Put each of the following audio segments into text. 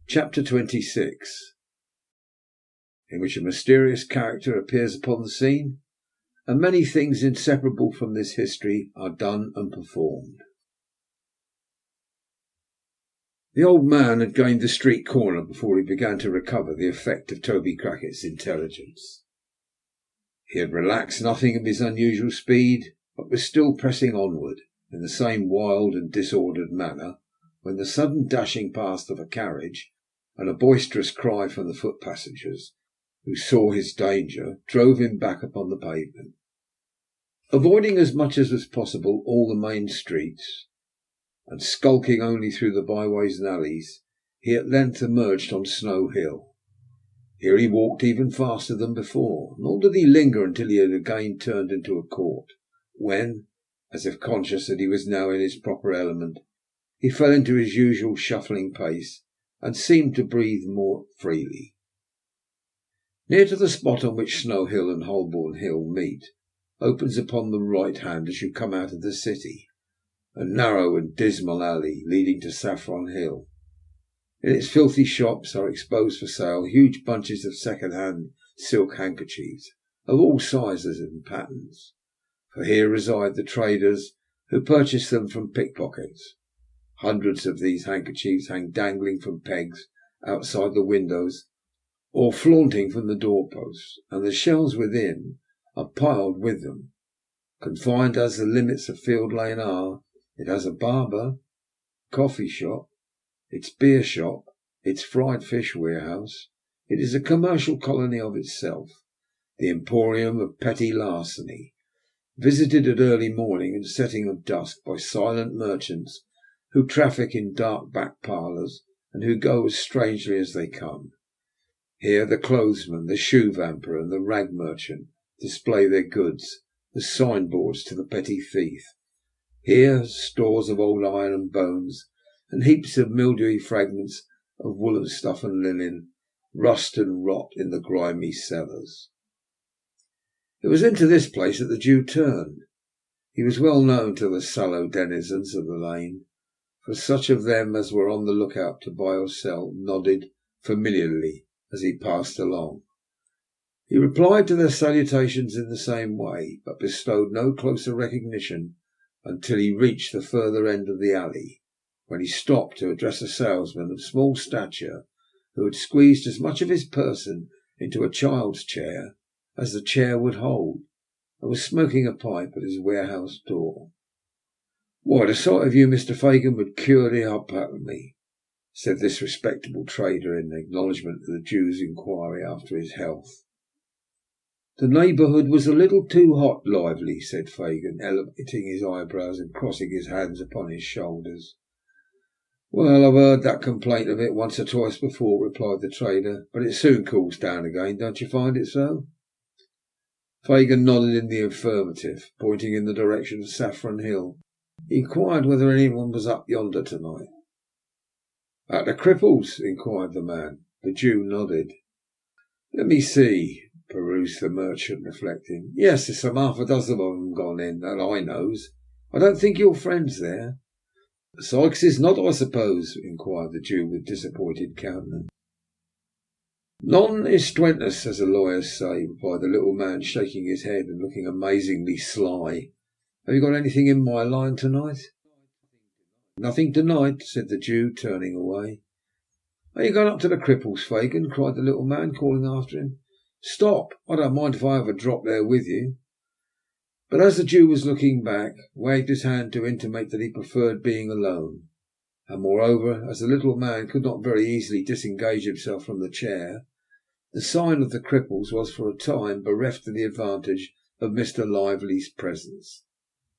Chapter 26, in which a mysterious character appears upon the scene, and many things inseparable from this history are done and performed. The old man had gained the street corner before he began to recover the effect of Toby Crackett's intelligence. He had relaxed nothing of his unusual speed, but was still pressing onward in the same wild and disordered manner, when the sudden dashing past of a carriage and a boisterous cry from the foot passengers, who saw his danger, drove him back upon the pavement. Avoiding as much as was possible all the main streets, and skulking only through the byways and alleys, he at length emerged on Snow Hill. Here he walked even faster than before, nor did he linger until he had again turned into a court, when, as if conscious that he was now in his proper element, he fell into his usual shuffling pace, and seemed to breathe more freely. Near to the spot on which Snow Hill and Holborn Hill meet opens upon the right hand as you come out of the city, a narrow and dismal alley leading to Saffron Hill. In its filthy shops are exposed for sale huge bunches of second-hand silk handkerchiefs of all sizes and patterns, for here reside the traders who purchase them from pickpockets. Hundreds of these handkerchiefs hang dangling from pegs outside the windows or flaunting from the doorposts, and the shelves within are piled with them. Confined as the limits of Field Lane are, it has a barber, coffee shop, its beer shop, its fried fish warehouse. It is a commercial colony of itself, the emporium of petty larceny, visited at early morning and setting of dusk by silent merchants who traffic in dark back parlours, and who go as strangely as they come. Here the clothesman, the shoe vamper, and the rag merchant display their goods as signboards to the petty thief. Here stores of old iron and bones, and heaps of mildewy fragments of woollen stuff and linen, rust and rot in the grimy cellars. It was into this place that the Jew turned. He was well known to the sallow denizens of the lane, for such of them as were on the lookout to buy or sell nodded familiarly as he passed along. He replied to their salutations in the same way, but bestowed no closer recognition until he reached the further end of the alley, when he stopped to address a salesman of small stature who had squeezed as much of his person into a child's chair as the chair would hold, and was smoking a pipe at his warehouse door. "Why, the sight of you, Mr. Fagin, would cure the up out of me," said this respectable trader in acknowledgment of the Jew's inquiry after his health. "The neighbourhood was a little too hot, Lively," said Fagin, elevating his eyebrows and crossing his hands upon his shoulders. "Well, I've heard that complaint of it once or twice before," replied the trader, "but it soon cools down again. Don't you find it so?" Fagin nodded in the affirmative, pointing in the direction of Saffron Hill. He inquired whether anyone was up yonder tonight. "At the Cripples?" inquired the man. The Jew nodded. "Let me see," perused the merchant, reflecting. "Yes, there's some half a dozen of 'em gone in, that I knows. I don't think your friend's there." "Sikes is not, I suppose?" inquired the Jew with disappointed countenance. "Non istuentus, as the lawyers say," replied the little man, shaking his head and looking amazingly sly. "Have you got anything in my line tonight?" "Nothing tonight," said the Jew, turning away. "Are you going up to the Cripples, Fagin?" cried the little man, calling after him. "Stop, I don't mind if I have a drop there with you." But as the Jew was looking back, wagged his hand to intimate that he preferred being alone, and moreover, as the little man could not very easily disengage himself from the chair, the sign of the Cripples was for a time bereft of the advantage of Mr. Lively's presence.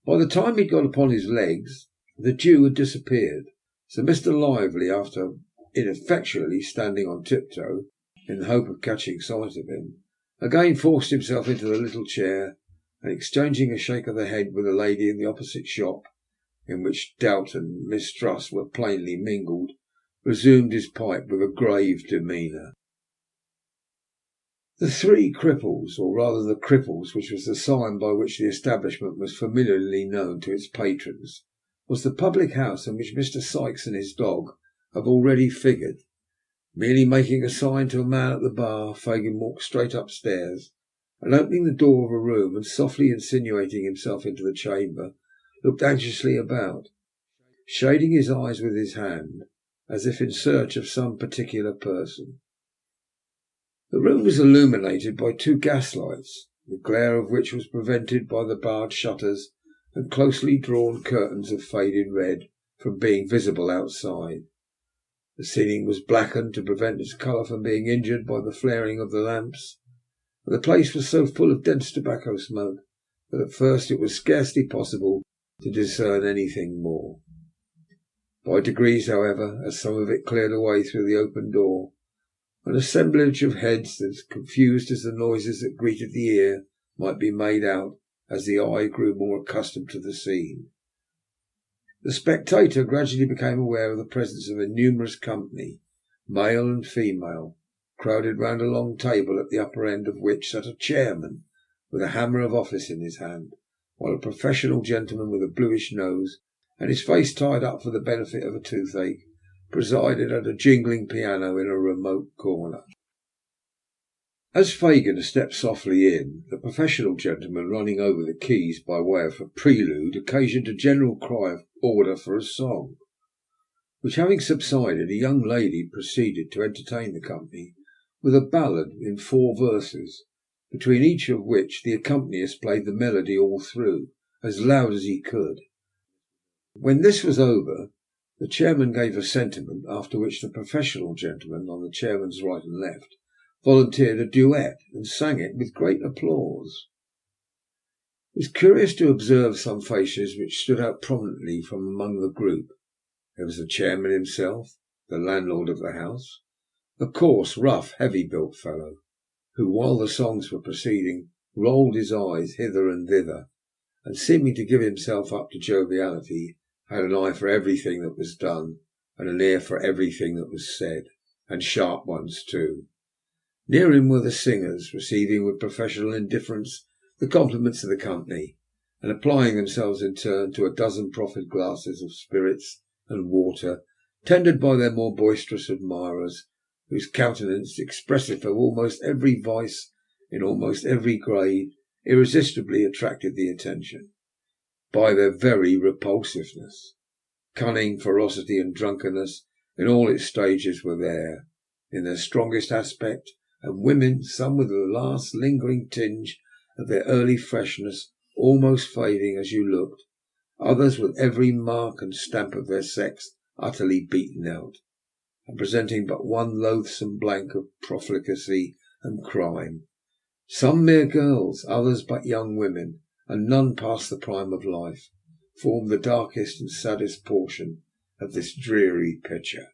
By the time he had got upon his legs, the Jew had disappeared, so Mr. Lively, after ineffectually standing on tiptoe in the hope of catching sight of him, again forced himself into the little chair, and exchanging a shake of the head with a lady in the opposite shop, in which doubt and mistrust were plainly mingled, resumed his pipe with a grave demeanour. The Three Cripples, or rather the Cripples, which was the sign by which the establishment was familiarly known to its patrons, was the public house in which Mr. Sikes and his dog have already figured. Merely making a sign to a man at the bar, Fagin walked straight upstairs, and opening the door of a room and softly insinuating himself into the chamber, looked anxiously about, shading his eyes with his hand, as if in search of some particular person. The room was illuminated by two gaslights, the glare of which was prevented by the barred shutters and closely drawn curtains of faded red from being visible outside. The ceiling was blackened to prevent its colour from being injured by the flaring of the lamps, and the place was so full of dense tobacco smoke that at first it was scarcely possible to discern anything more. By degrees, however, as some of it cleared away through the open door, an assemblage of heads as confused as the noises that greeted the ear might be made out as the eye grew more accustomed to the scene. The spectator gradually became aware of the presence of a numerous company, male and female, crowded round a long table at the upper end of which sat a chairman with a hammer of office in his hand, while a professional gentleman with a bluish nose and his face tied up for the benefit of a toothache presided at a jingling piano in a remote corner. As Fagin stepped softly in, the professional gentleman running over the keys by way of a prelude occasioned a general cry of order for a song, which having subsided, a young lady proceeded to entertain the company with a ballad in 4 verses, between each of which the accompanist played the melody all through, as loud as he could. When this was over, the chairman gave a sentiment, after which the professional gentleman on the chairman's right and left volunteered a duet and sang it with great applause. It was curious to observe some faces which stood out prominently from among the group. There was the chairman himself, the landlord of the house, a coarse, rough, heavy-built fellow, who, while the songs were proceeding, rolled his eyes hither and thither, and seeming to give himself up to joviality, had an eye for everything that was done, and an ear for everything that was said, and sharp ones too. Near him were the singers, receiving with professional indifference the compliments of the company, and applying themselves in turn to a dozen proffered glasses of spirits and water, tendered by their more boisterous admirers, whose countenance, expressive of almost every vice in almost every grade, irresistibly attracted the attention by their very repulsiveness. Cunning, ferocity, and drunkenness in all its stages were there, in their strongest aspect, and women, some with the last lingering tinge of their early freshness almost fading as you looked, others with every mark and stamp of their sex utterly beaten out, and presenting but one loathsome blank of profligacy and crime. Some mere girls, others but young women, and none past the prime of life, formed the darkest and saddest portion of this dreary picture.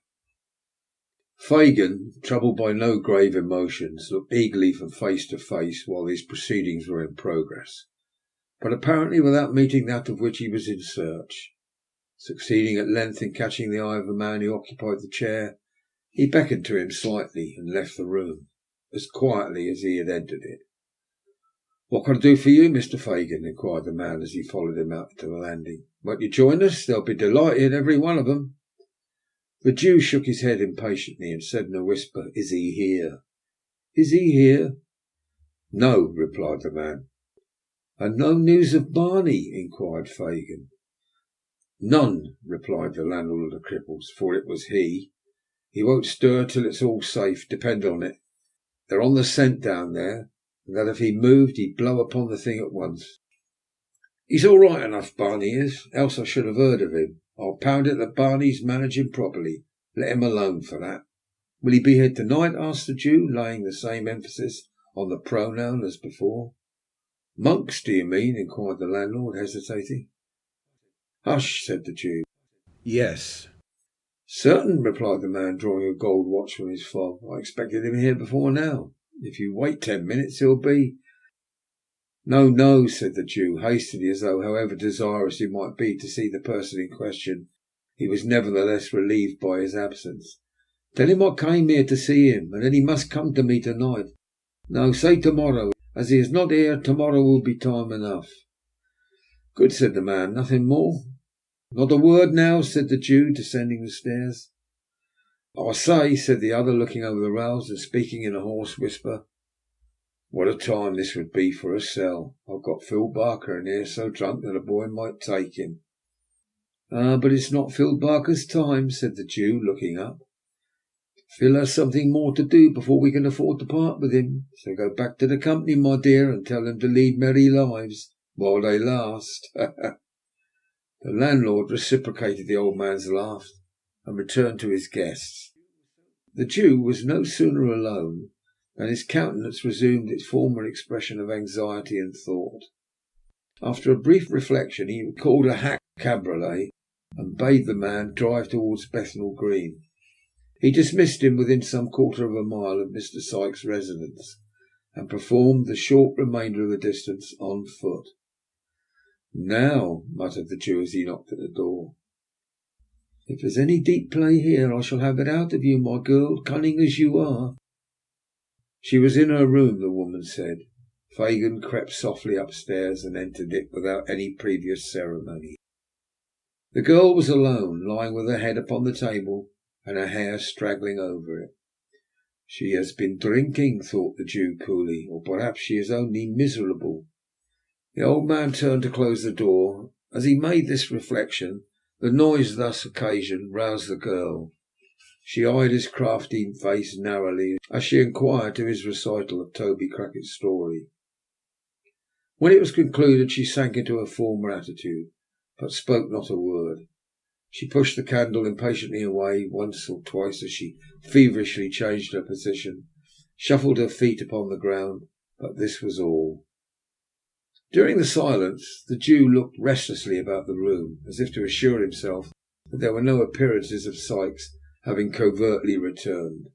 Fagin, troubled by no grave emotions, looked eagerly from face to face while these proceedings were in progress, but apparently without meeting that of which he was in search. Succeeding at length in catching the eye of the man who occupied the chair, he beckoned to him slightly and left the room as quietly as he had entered it. "What can I do for you, Mr. Fagin?" inquired the man as he followed him out to the landing. "Won't you join us? They'll be delighted, every one of them." The Jew shook his head impatiently and said in a whisper, "Is he here?" "Is he here?" "No," replied the man. "And no news of Barney?" inquired Fagin. "None," replied the landlord of the Cripples, for it was he. "He won't stir till it's all safe, depend on it. They're on the scent down there, and that if he moved he'd blow upon the thing at once. He's all right enough, Barney is, else I should have heard of him. I'll pound it that Barney's managing properly. Let him alone for that." "Will he be here tonight?" asked the Jew, laying the same emphasis on the pronoun as before. "Monks, do you mean?" inquired the landlord, hesitating. "Hush," said the Jew. "Yes." "Certain," replied the man, drawing a gold watch from his fob. "I expected him here before now. If you wait 10 minutes he'll be—" "No, no," said the Jew, hastily, as though, however desirous he might be to see the person in question, he was nevertheless relieved by his absence. "Tell him I came here to see him, and that he must come to me tonight. No, say tomorrow. As he is not here, tomorrow will be time enough." "Good," said the man. "Nothing more?" "Not a word now," said the Jew, descending the stairs. "I say," said the other, looking over the rails and speaking in a hoarse whisper, "what a time this would be for a cell. I've got Phil Barker in here, so drunk that a boy might take him." "Ah, but it's not Phil Barker's time," said the Jew, looking up. "Phil has something more to do before we can afford to part with him. So go back to the company, my dear, and tell them to lead merry lives while they last." The landlord reciprocated the old man's laugh and returned to his guests. The Jew was no sooner alone than his countenance resumed its former expression of anxiety and thought. After a brief reflection he called a hack cabriolet and bade the man drive towards Bethnal Green. He dismissed him within some quarter of a mile of Mr. Sikes' residence, and performed the short remainder of the distance on foot. "Now," muttered the Jew as he knocked at the door, "if there's any deep play here, I shall have it out of you, my girl, cunning as you are." She was in her room, the woman said. Fagin crept softly upstairs and entered it without any previous ceremony. The girl was alone, lying with her head upon the table and her hair straggling over it. "She has been drinking," thought the Jew coolly, "or perhaps she is only miserable." The old man turned to close the door. As he made this reflection, the noise thus occasioned roused the girl. She eyed his crafty face narrowly as she inquired to his recital of Toby Crackett's story. When it was concluded she sank into her former attitude, but spoke not a word. She pushed the candle impatiently away once or twice as she feverishly changed her position, shuffled her feet upon the ground, but this was all. During the silence the Jew looked restlessly about the room, as if to assure himself that there were no appearances of Sikes having covertly returned.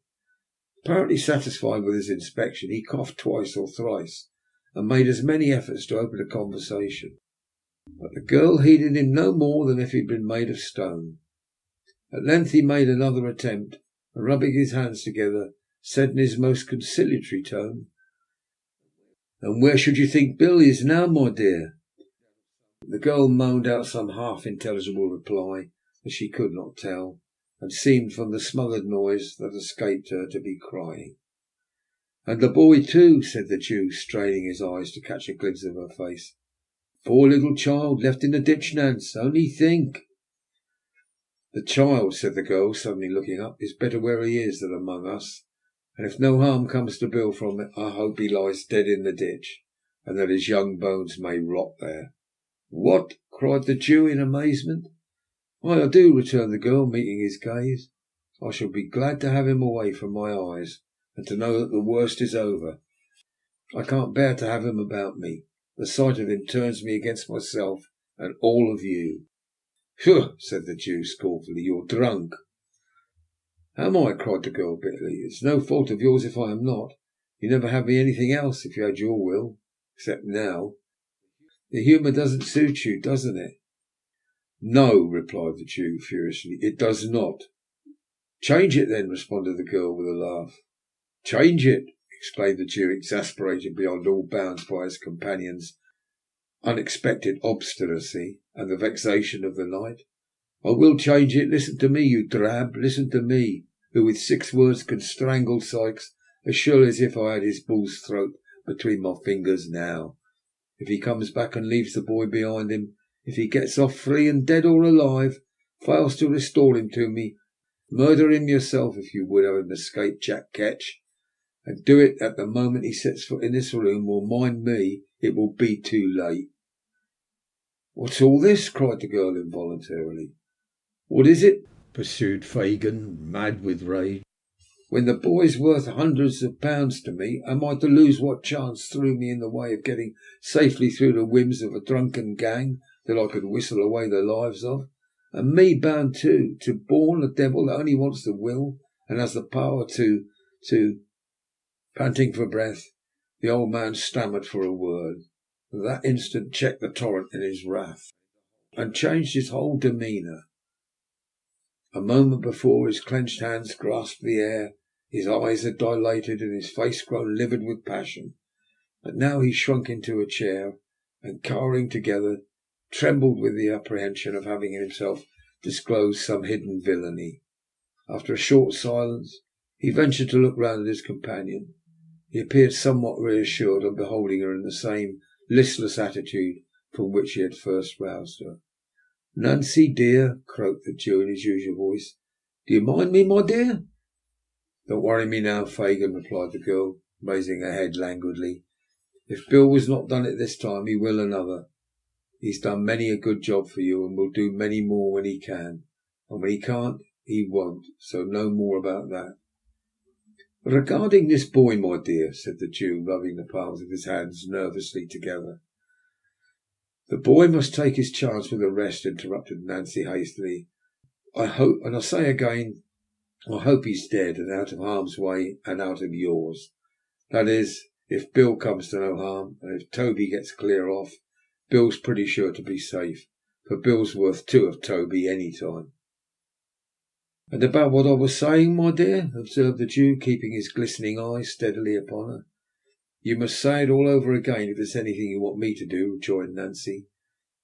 Apparently satisfied with his inspection, he coughed twice or thrice, and made as many efforts to open a conversation. But the girl heeded him no more than if he had been made of stone. At length he made another attempt, and rubbing his hands together, said in his most conciliatory tone, "And where should you think Bill is now, my dear?" The girl moaned out some half intelligible reply that she could not tell, and seemed from the smothered noise that escaped her to be crying. "And the boy too," said the Jew, straining his eyes to catch a glimpse of her face. "Poor little child, left in the ditch, Nance. Only think." "The child," said the girl, suddenly looking up, "is better where he is than among us, and if no harm comes to Bill from it, I hope he lies dead in the ditch, and that his young bones may rot there." "What?" cried the Jew in amazement. "Why, I do," returned the girl, meeting his gaze. "I shall be glad to have him away from my eyes, and to know that the worst is over. I can't bear to have him about me. The sight of him turns me against myself and all of you." "Phew!" said the Jew scornfully. "You're drunk." "Am I?" cried the girl bitterly. "It's no fault of yours if I am not. You never had me anything else if you had your will, except now. The humour doesn't suit you, doesn't it?" "No," replied the Jew furiously, "it does not." "Change it then," responded the girl with a laugh. "Change it!" exclaimed the Jew, exasperated beyond all bounds by his companion's unexpected obstinacy and the vexation of the night. "I will change it. Listen to me, you drab. Listen to me, who with 6 words can strangle Sikes as surely as if I had his bull's throat between my fingers now. If he comes back and leaves the boy behind him, if he gets off free and dead or alive, fails to restore him to me, murder him yourself if you would have him escape Jack Ketch, and do it at the moment he sets foot in this room, or mind me, it will be too late." "What's all this?" cried the girl involuntarily. "What is it?" pursued Fagin, mad with rage. "When the boy's worth hundreds of pounds to me, am I to lose what chance threw me in the way of getting safely through the whims of a drunken gang that I could whistle away the lives of? And me bound to born a devil that only wants the will and has the power to Panting for breath, the old man stammered for a word, but that instant checked the torrent in his wrath, and changed his whole demeanour. A moment before his clenched hands grasped the air, his eyes had dilated, and his face grown livid with passion, but now he shrunk into a chair, and cowering together, trembled with the apprehension of having himself disclosed some hidden villainy. After a short silence, he ventured to look round at his companion. He appeared somewhat reassured on beholding her in the same listless attitude from which he had first roused her. "Nancy, dear," croaked the Jew in his usual voice, "do you mind me, my dear?" "Don't worry me now, Fagin," replied the girl, raising her head languidly. "If Bill was not done it this time, he will another. He's done many a good job for you, and will do many more when he can. And when he can't, he won't. So no more about that." "But regarding this boy, my dear," said the Jew, rubbing the palms of his hands nervously together. "The boy must take his chance with the rest," interrupted Nancy hastily. "I hope, and I say again, I hope he's dead and out of harm's way and out of yours. That is, if Bill comes to no harm, and if Toby gets clear off. Bill's pretty sure to be safe, for Bill's worth two of Toby any time." "And about what I was saying, my dear," observed the Jew, keeping his glistening eyes steadily upon her. "You must say it all over again if there's anything you want me to do," rejoined Nancy.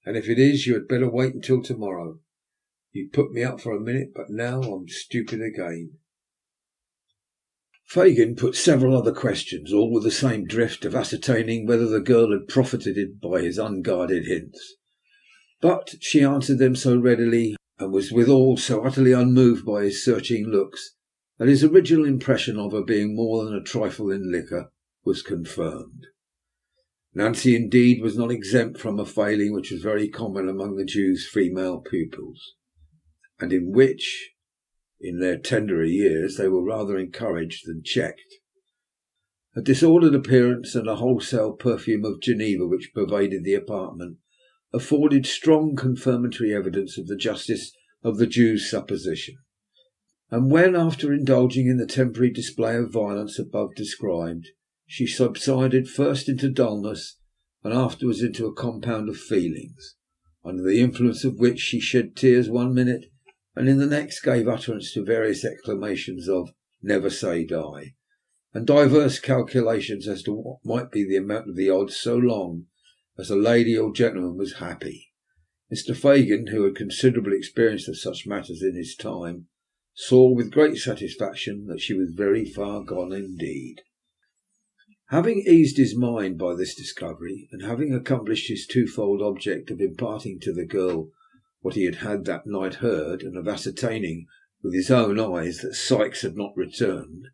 "And if it is, you had better wait until tomorrow. You put me up for a minute, but now I'm stupid again." Fagin put several other questions, all with the same drift of ascertaining whether the girl had profited by his unguarded hints. But she answered them so readily, and was withal so utterly unmoved by his searching looks, that his original impression of her being more than a trifle in liquor was confirmed. Nancy, indeed, was not exempt from a failing which was very common among the Jew's female pupils, and in which, in their tenderer years, they were rather encouraged than checked. A disordered appearance and a wholesale perfume of Geneva which pervaded the apartment afforded strong confirmatory evidence of the justice of the Jew's supposition, and when, after indulging in the temporary display of violence above described, she subsided first into dullness and afterwards into a compound of feelings, under the influence of which she shed tears one minute, and in the next gave utterance to various exclamations of "never say die," and diverse calculations as to what might be the amount of the odds so long as a lady or gentleman was happy. Mr. Fagin, who had considerable experience of such matters in his time, saw with great satisfaction that she was very far gone indeed. Having eased his mind by this discovery, and having accomplished his twofold object of imparting to the girl what he had that night heard, and of ascertaining with his own eyes that Sikes had not returned,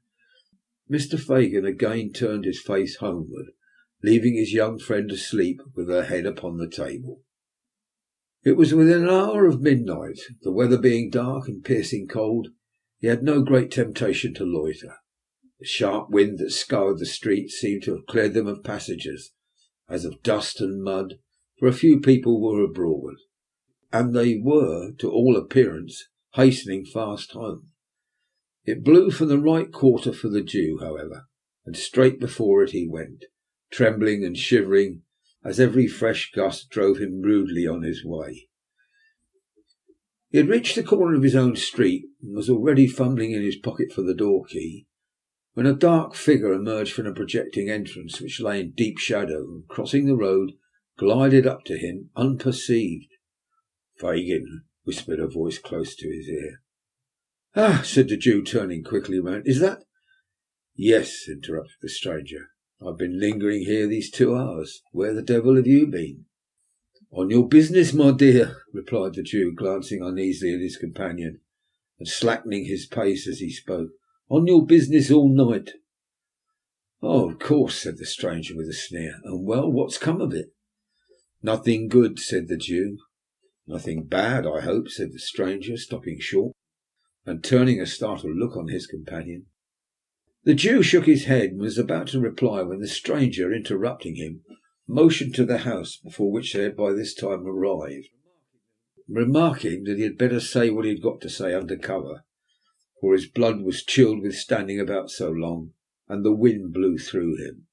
Mr. Fagin again turned his face homeward, leaving his young friend asleep with her head upon the table. It was within an hour of midnight. The weather being dark and piercing cold, he had no great temptation to loiter. The sharp wind that scoured the streets seemed to have cleared them of passengers, as of dust and mud, for a few people were abroad, and they were, to all appearance, hastening fast home. It blew from the right quarter for the Jew, however, and straight before it he went, trembling and shivering as every fresh gust drove him rudely on his way. He had reached the corner of his own street, and was already fumbling in his pocket for the door key, when a dark figure emerged from a projecting entrance which lay in deep shadow, and crossing the road, glided up to him unperceived. "Fagin," whispered a voice close to his ear. "Ah," said the Jew, turning quickly round. "Is that—" "Yes," interrupted the stranger. "I've been lingering here these 2 hours. Where the devil have you been?" "On your business, my dear," replied the Jew, glancing uneasily at his companion, and slackening his pace as he spoke. "On your business all night." "Oh, of course," said the stranger with a sneer. "And well, what's come of it?" "Nothing good," said the Jew. "Nothing bad, I hope," said the stranger, stopping short and turning a startled look on his companion. The Jew shook his head and was about to reply when the stranger, interrupting him, motioned to the house before which they had by this time arrived, remarking that he had better say what he had got to say under cover, for his blood was chilled with standing about so long, and the wind blew through him.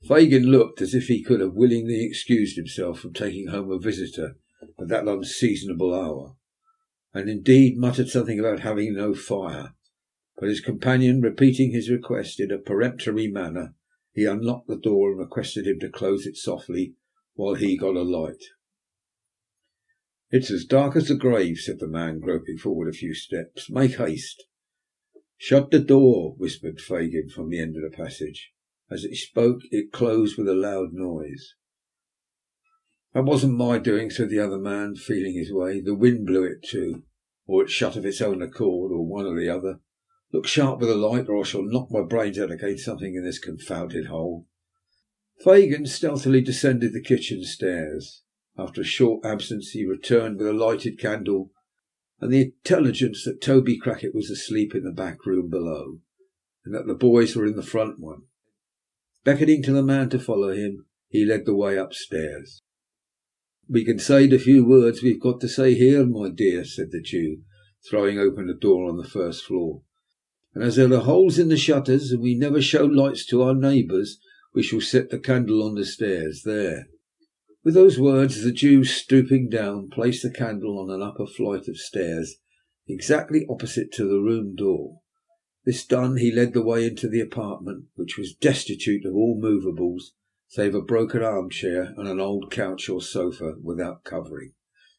Fagin looked as if he could have willingly excused himself from taking home a visitor at that unseasonable hour, and indeed muttered something about having no fire, but his companion repeating his request in a peremptory manner, he unlocked the door and requested him to close it softly while he got a light. "It's as dark as the grave," said the man, groping forward a few steps. "Make haste." "Shut the door," whispered Fagin from the end of the passage. As he spoke, it closed with a loud noise. "That wasn't my doing," said the other man, feeling his way. "The wind blew it to, or it shut of its own accord, or one or the other. Look sharp with a light, or I shall knock my brains out against something in this confounded hole." Fagin stealthily descended the kitchen stairs. After a short absence he returned with a lighted candle and the intelligence that Toby Crackit was asleep in the back room below, and that the boys were in the front one. Beckoning to the man to follow him, he led the way upstairs. "We can say the few words we've got to say here, my dear," said the Jew, throwing open a door on the first floor. "And as there are holes in the shutters, and we never show lights to our neighbours, we shall set the candle on the stairs there." With those words, the Jew, stooping down, placed the candle on an upper flight of stairs exactly opposite to the room door. This done, he led the way into the apartment, which was destitute of all movables save a broken armchair and an old couch or sofa without covering,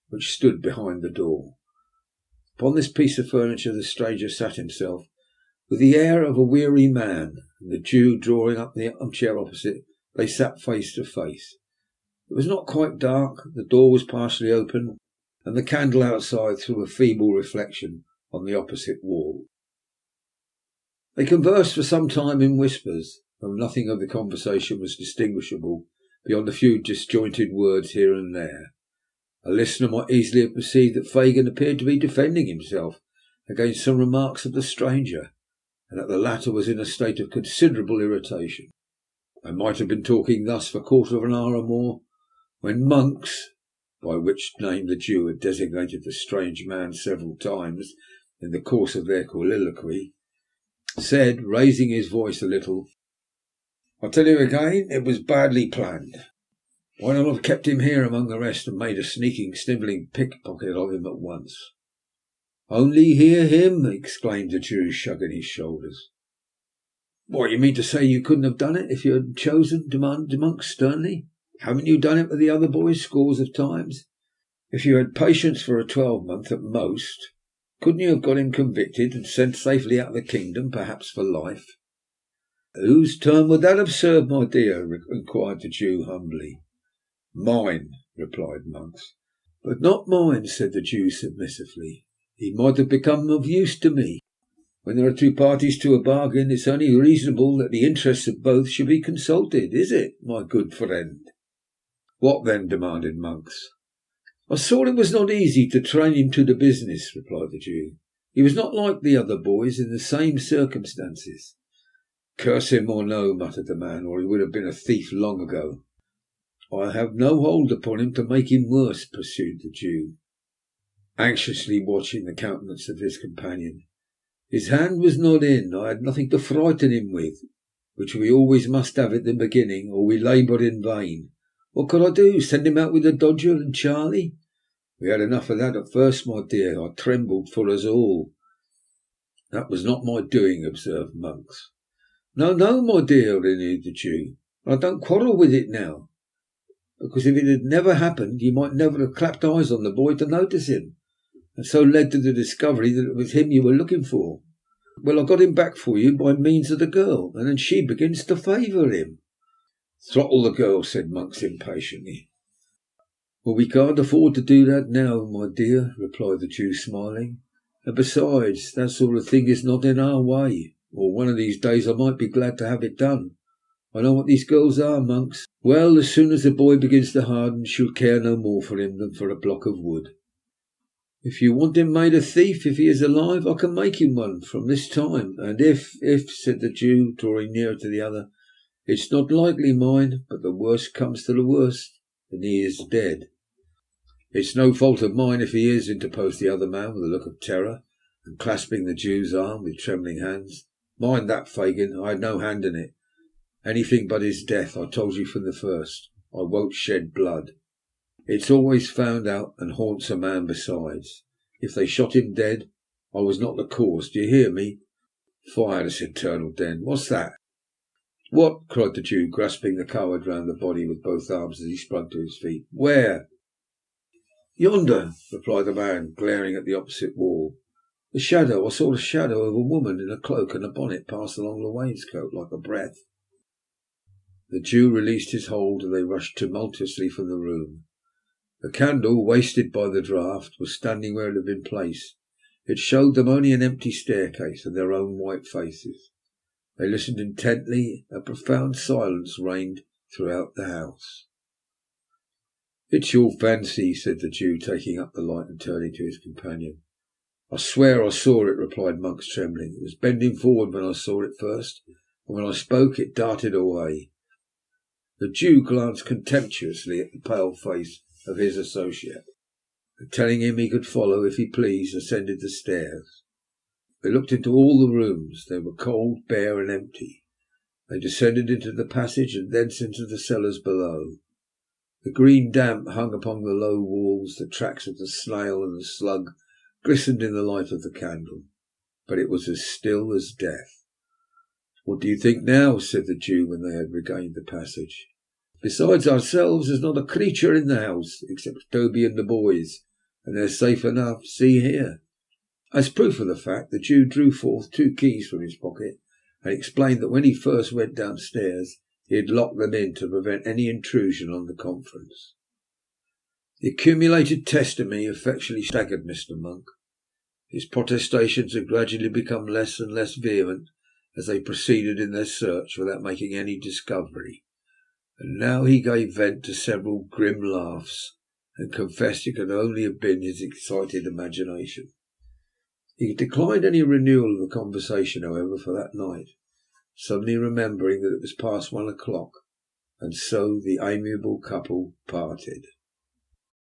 which stood behind the door. Upon this piece of furniture the stranger sat himself with the air of a weary man, and the Jew, drawing up the armchair opposite, they sat face to face. It was not quite dark, the door was partially open, and the candle outside threw a feeble reflection on the opposite wall. They conversed for some time in whispers, though nothing of the conversation was distinguishable beyond a few disjointed words here and there. A listener might easily have perceived that Fagin appeared to be defending himself against some remarks of the stranger, and that the latter was in a state of considerable irritation. They might have been talking thus for a quarter of an hour or more, when Monks, by which name the Jew had designated the strange man several times in the course of their colloquy, said, raising his voice a little, "I tell you again, it was badly planned. Why not have kept him here among the rest and made a sneaking, snivelling pickpocket of him at once?" "Only hear him!" exclaimed the Jew, shrugging his shoulders. "What, you mean to say you couldn't have done it if you had chosen?" demanded Monks sternly. "Haven't you done it with the other boys scores of times? If you had patience for a 12-month at most, couldn't you have got him convicted and sent safely out of the kingdom, perhaps for life?" "Whose turn would that have served, my dear?" inquired the Jew humbly. "Mine," replied Monks. "But not mine," said the Jew submissively. "He might have become of use to me. When there are two parties to a bargain, it's only reasonable that the interests of both should be consulted, is it, my good friend?" "What then?" demanded Monks. "I saw it was not easy to train him to the business," replied the Jew. "He was not like the other boys in the same circumstances." "Curse him or no," muttered the man, "or he would have been a thief long ago." "I have no hold upon him to make him worse," pursued the Jew, anxiously watching the countenance of his companion. "His hand was not in. I had nothing to frighten him with, which we always must have at the beginning, or we labour in vain. What could I do? Send him out with the Dodger and Charlie? We had enough of that at first, my dear. I trembled for us all." "That was not my doing," observed Monks. "No, no, my dear," renewed the Jew. "I don't quarrel with it now, because if it had never happened you might never have clapped eyes on the boy to notice him, and so led to the discovery that it was him you were looking for. Well, I got him back for you by means of the girl, and then she begins to favour him." "Throttle the girl," said Monks impatiently. "Well, we can't afford to do that now, my dear," replied the Jew, smiling. "And besides, that sort of thing is not in our way, or one of these days I might be glad to have it done. I know what these girls are, Monks. Well, as soon as the boy begins to harden, she'll care no more for him than for a block of wood. If you want him made a thief, if he is alive, I can make him one from this time. And if, said the Jew, drawing nearer to the other, it's not likely, mind, but the worst comes to the worst, and he is dead." "It's no fault of mine if he is," interposed the other man with a look of terror, and clasping the Jew's arm with trembling hands. "Mind that, Fagin, I had no hand in it. Anything but his death. I told you from the first. I won't shed blood. It's always found out, and haunts a man besides. If they shot him dead, I was not the cause. Do you hear me? Fire this eternal den. What's that?" "What?" cried the Jew, grasping the coward round the body with both arms as he sprung to his feet. "Where?" "Yonder," replied the man, glaring at the opposite wall. I saw the shadow of a woman in a cloak and a bonnet pass along the wainscot like a breath." The Jew released his hold and they rushed tumultuously from the room. The candle, wasted by the draught, was standing where it had been placed. It showed them only an empty staircase and their own white faces. They listened intently. A profound silence reigned throughout the house. "It's your fancy," said the Jew, taking up the light and turning to his companion. "I swear I saw it," replied Monks, trembling. "It was bending forward when I saw it first, and when I spoke it darted away." The Jew glanced contemptuously at the pale face of his associate, and telling him he could follow if he pleased, ascended the stairs. They looked into all the rooms. They were cold, bare and empty. They descended into the passage and thence into the cellars below. The green damp hung upon the low walls. The tracks of the snail and the slug glistened in the light of the candle, but it was as still as death. "What do you think now?" said the Jew when they had regained the passage. "Besides ourselves, there's not a creature in the house except Toby and the boys, and they're safe enough. See here." As proof of the fact, the Jew drew forth 2 keys from his pocket and explained that when he first went downstairs he had locked them in to prevent any intrusion on the conference. The accumulated testimony effectually staggered Mr. Monk. His protestations had gradually become less and less vehement as they proceeded in their search without making any discovery, and now he gave vent to several grim laughs and confessed it could only have been his excited imagination. He declined any renewal of the conversation, however, for that night, suddenly remembering that it was past 1 o'clock, and so the amiable couple parted.